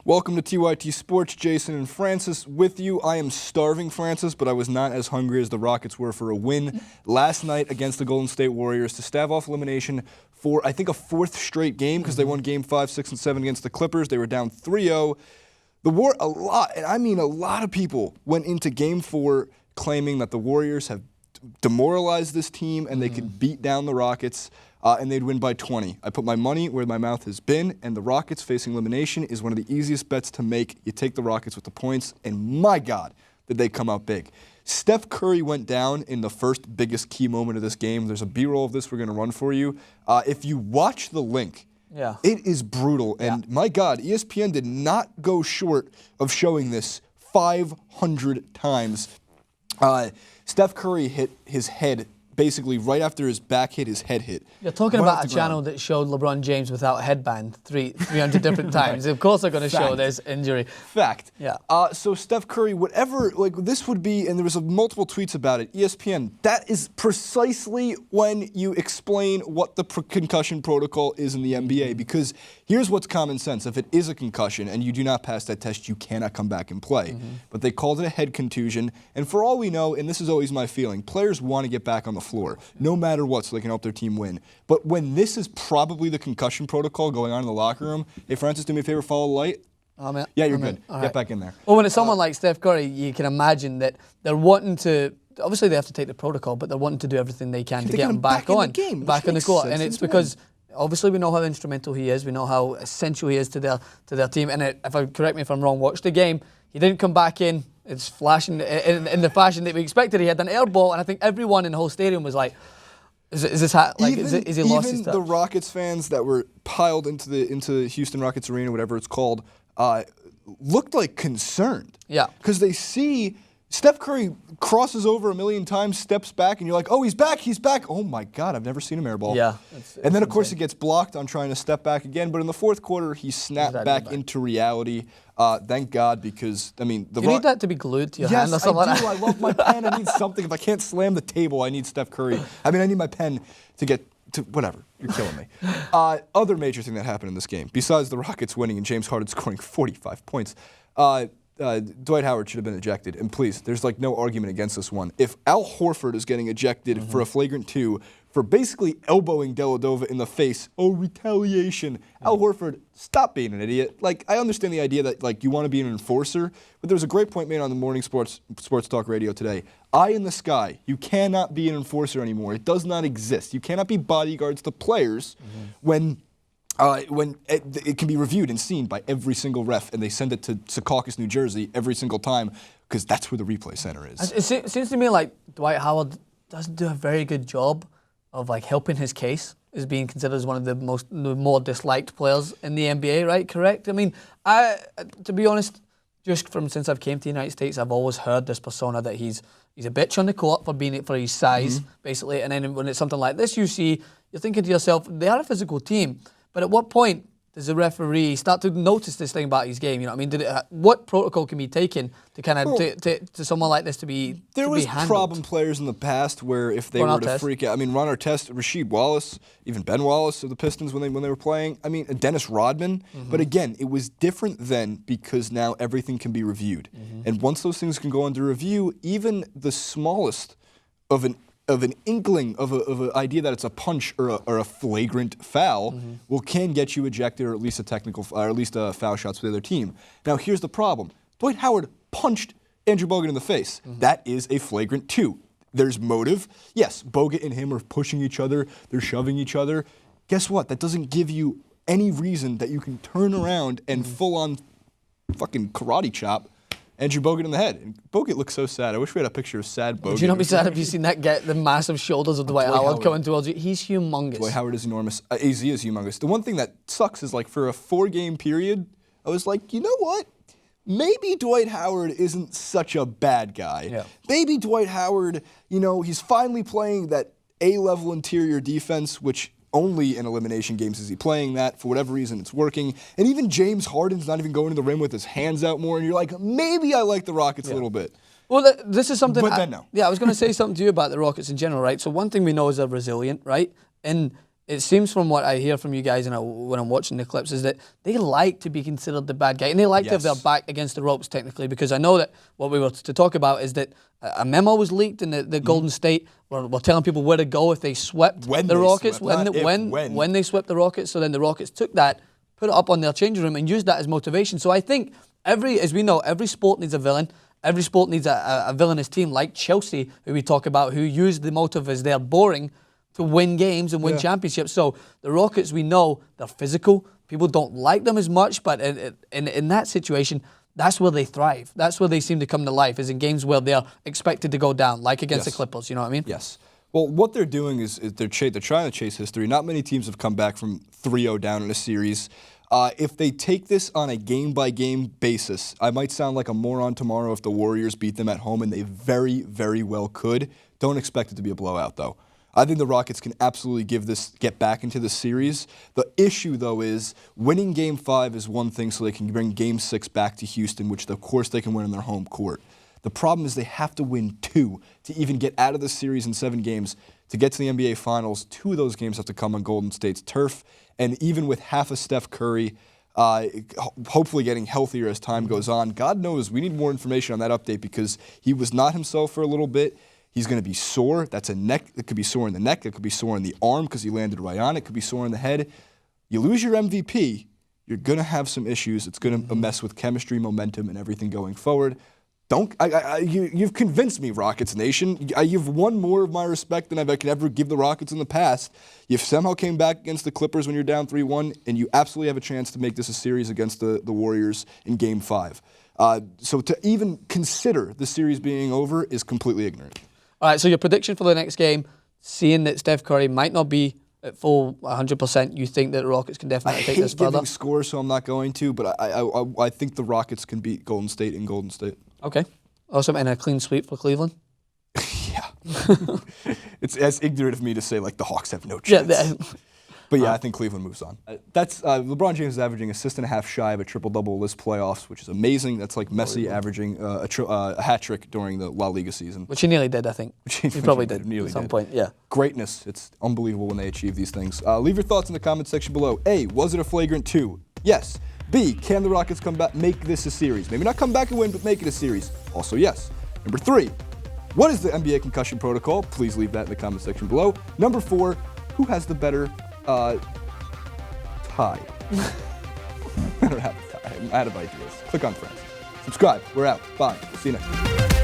Welcome to TYT Sports. Jason and Francis with you. I am starving, Francis, but I was not as hungry as the Rockets were for a win last night against the Golden State Warriors to stave off elimination for, I think, a fourth straight game because they won Game 5, 6, and 7 against the Clippers. They were down 3-0. A lot of people went into Game 4 claiming that the Warriors have demoralized this team and they could beat down the Rockets. And they'd win by 20. I put my money where my mouth has been, and the Rockets facing elimination is one of the easiest bets to make. You take the Rockets with the points, and my God, did they come out big. Steph Curry went down in the first biggest key moment of this game. There's a B-roll of this we're going to run for you. If you watch the link, it is brutal. And my God, ESPN did not go short of showing this 500 times. Steph Curry hit his head basically right after his back hit, his head hit. You're talking about a channel that showed LeBron James without a headband 300 different times. Of course they're going to show this injury. Fact. Yeah. So Steph Curry, whatever, like this would be, and there was multiple tweets about it, ESPN, that is precisely when you explain what the concussion protocol is in the NBA, because here's what's common sense. If it is a concussion and you do not pass that test, you cannot come back and play. But they called it a head contusion, and for all we know, and this is always my feeling, players want to get back on the floor, no matter what, so they can help their team win. But when this is probably the concussion protocol going on in the locker room, hey, Francis, do me a favor, follow the light. Yeah, you're good. Get back in there. Well, when it's someone like Steph Curry, you can imagine that they're wanting to, obviously they have to take the protocol, but they're wanting to do everything they can to get him back on, back in the court. And it's because obviously we know how instrumental he is. We know how essential he is to their team. And correct me if I'm wrong, watch the game. He didn't come back in. It's flashing in the fashion that we expected. He had an air ball, and I think everyone in the whole stadium was like, is he lost his touch? Even the Rockets fans that were piled into Houston Rockets Arena, whatever it's called, looked like concerned. Yeah. Because they see Steph Curry crosses over a million times, steps back, and you're like, oh, he's back, he's back. Oh, my God, I've never seen him airball. Yeah. And then, of course, it gets blocked on trying to step back again. But in the fourth quarter, he snapped back into reality. Thank God, because, I mean... You need that to be glued to your hand or something Yes, I do. I love my pen. I need something. If I can't slam the table, I need Steph Curry. I mean, I need my pen to get to... Whatever. You're killing me. Other major thing that happened in this game, besides the Rockets winning and James Harden scoring 45 points, Dwight Howard should have been ejected. And please, there's like no argument against this one. If Al Horford is getting ejected for a flagrant 2 for basically elbowing Delladova in the face, retaliation. Al Horford, stop being an idiot. Like, I understand the idea that like you want to be an enforcer, but there was a great point made on the morning sports talk radio today. Eye in the sky. You cannot be an enforcer anymore. It does not exist. You cannot be bodyguards to players when it can be reviewed and seen by every single ref, and they send it to Secaucus, New Jersey every single time, because that's where the replay center is. It seems to me like Dwight Howard doesn't do a very good job of like helping his case as being considered as one of the more disliked players in the NBA, right? Correct? I mean, to be honest, just from since I've came to the United States, I've always heard this persona that he's a bitch on the court for his size, basically, and then when it's something like this, you're thinking to yourself, they are a physical team. But at what point does the referee start to notice this thing about his game? You know what I mean? What protocol can be taken to kind of to someone like this to be There was problem players in the past where if they were to freak out, I mean, Ron Artest, Rasheed Wallace, even Ben Wallace of the Pistons when they were playing. I mean, Dennis Rodman. But again, it was different then because now everything can be reviewed, and once those things can go under review, even the smallest of an inkling of an idea that it's a punch or a flagrant foul can get you ejected or at least a foul shots for the other team. Now here's the problem: Dwight Howard punched Andrew Bogut in the face. That is a flagrant 2. There's motive. Yes, Bogut and him are pushing each other. They're shoving each other. Guess what? That doesn't give you any reason that you can turn around and full on fucking karate chop Andrew Bogut in the head. And Bogut looks so sad. I wish we had a picture of sad Bogut. Would you not be sad if you seen the massive shoulders of Dwight Howard coming towards you? He's humongous. Dwight Howard is enormous. AZ is humongous. The one thing that sucks is like for a 4-game period, I was like, you know what? Maybe Dwight Howard isn't such a bad guy. Yeah. Maybe Dwight Howard, he's finally playing that A-level interior defense, which only in elimination games is he playing that. For whatever reason, it's working. And even James Harden's not even going to the rim with his hands out more. And you're like, maybe I like the Rockets a little bit. Well, this is something... But then no. Yeah, I was going to say something to you about the Rockets in general, right? So one thing we know is they're resilient, right? And it seems from what I hear from you guys and when I'm watching the clips is that they like to be considered the bad guy, and they like to have their back against the ropes technically, because I know that what we were to talk about is that a memo was leaked in the Golden State were telling people where to go if they swept the Rockets, when they swept the Rockets. So then the Rockets took that, put it up on their changing room, and used that as motivation. So I think as we know, every sport needs a villain. Every sport needs a villainous team like Chelsea, who we talk about, who use the motive as they're boring to win games and win championships. So the Rockets, we know, they're physical. People don't like them as much, but in that situation, that's where they thrive. That's where they seem to come to life, is in games where they're expected to go down, like against the Clippers. You know what I mean? Yes. Well, what they're doing is they're trying to chase history. Not many teams have come back from 3-0 down in a series. If they take this on a game-by-game basis, I might sound like a moron tomorrow if the Warriors beat them at home, and they very, very well could. Don't expect it to be a blowout, though. I think the Rockets can absolutely get back into the series. The issue, though, is winning Game 5 is one thing, so they can bring Game 6 back to Houston, which, of course, they can win on their home court. The problem is they have to win 2 to even get out of the series in 7 games. To get to the NBA Finals, 2 of those games have to come on Golden State's turf. And even with half of Steph Curry hopefully getting healthier as time goes on, God knows we need more information on that update, because he was not himself for a little bit. He's going to be sore. That's a neck. It could be sore in the neck. It could be sore in the arm because he landed right on it. It could be sore in the head. You lose your MVP, you're going to have some issues. It's going to mess with chemistry, momentum, and everything going forward. You've convinced me, Rockets Nation. You've won more of my respect than I could ever give the Rockets in the past. You've somehow came back against the Clippers when you're down 3-1, and you absolutely have a chance to make this a series against the Warriors in Game 5. So to even consider the series being over is completely ignorant. All right, so your prediction for the next game, seeing that Steph Curry might not be at full 100%, you think that the Rockets can definitely take this further? I hate giving scores, so I'm not going to, but I think the Rockets can beat Golden State in Golden State. Okay. Awesome. And a clean sweep for Cleveland? Yeah. It's as ignorant of me to say, like, the Hawks have no chance. Yeah. But yeah, I think Cleveland moves on. That's LeBron James is averaging assist and a half shy of a triple-double this playoffs, which is amazing. That's like Messi averaging a hat trick during the La Liga season. Which he nearly did, I think. He probably did at some point, yeah. Greatness. It's unbelievable when they achieve these things. Leave your thoughts in the comment section below. A, was it a flagrant 2? Yes. B, can the Rockets come back, make this a series? Maybe not come back and win, but make it a series. Also, yes. Number 3, what is the NBA concussion protocol? Please leave that in the comment section below. Number 4, who has the better tie? I don't have a tie. I'm out of ideas. Click on friends. Subscribe. We're out. Bye. See you next time.